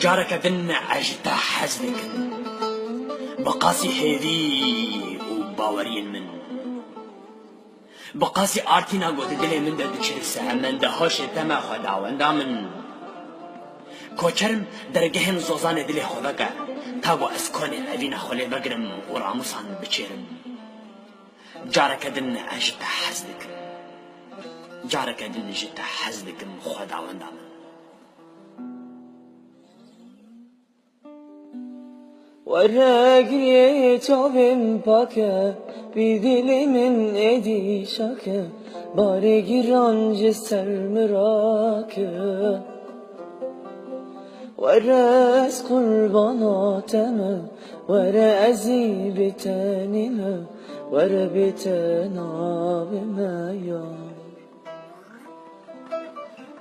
جارك دن عجتا حزنك بقاسي هيدي وباورين من بقاسي آرتينا قد دلي من دا دكشر الساعة من دا هوش تما خدا واندا من كوچرم درگهن زوزان دلي خداك تاقو اسكوني اوين خولي بگرم وراموسان بچيرم جارك دن عجتا حزنك جارك دن جتا حزنك خدا واندا من ورقي توبم باكا بدلمن ادي شاكا بارقي رانج سر مراكا ورأس قرباناتنا ورأزي بتاننا وربتنا بما يار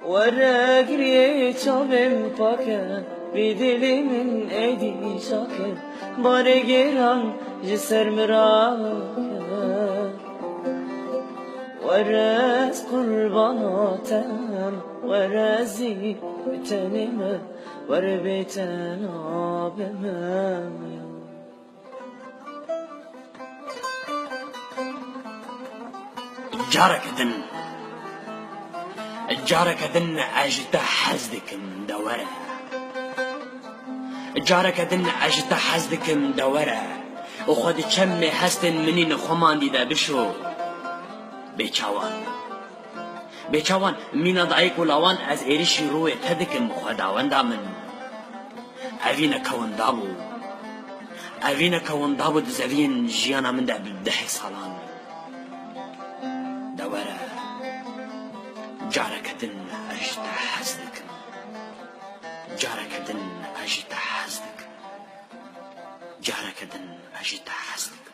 ورقي توبم باكا بدلی من ایدی شاکر بارگیران جسر مراکر ورز قرباناتم ورزی بتنم ور بتنا بمم جارك دن عجتا حزدك مدورة جارك دن عجتا حزدك مدورة وخد كم حستن منين خمان ديدا بشو بيچاوان مينا دايك ولاوان از ايريشي روي تدك مخداوان دامن اوينا كون دابو دزوين جيانا من دا بدحي صالان دورة جارك دن عجتا حزدك جارك دن عجتا حزدك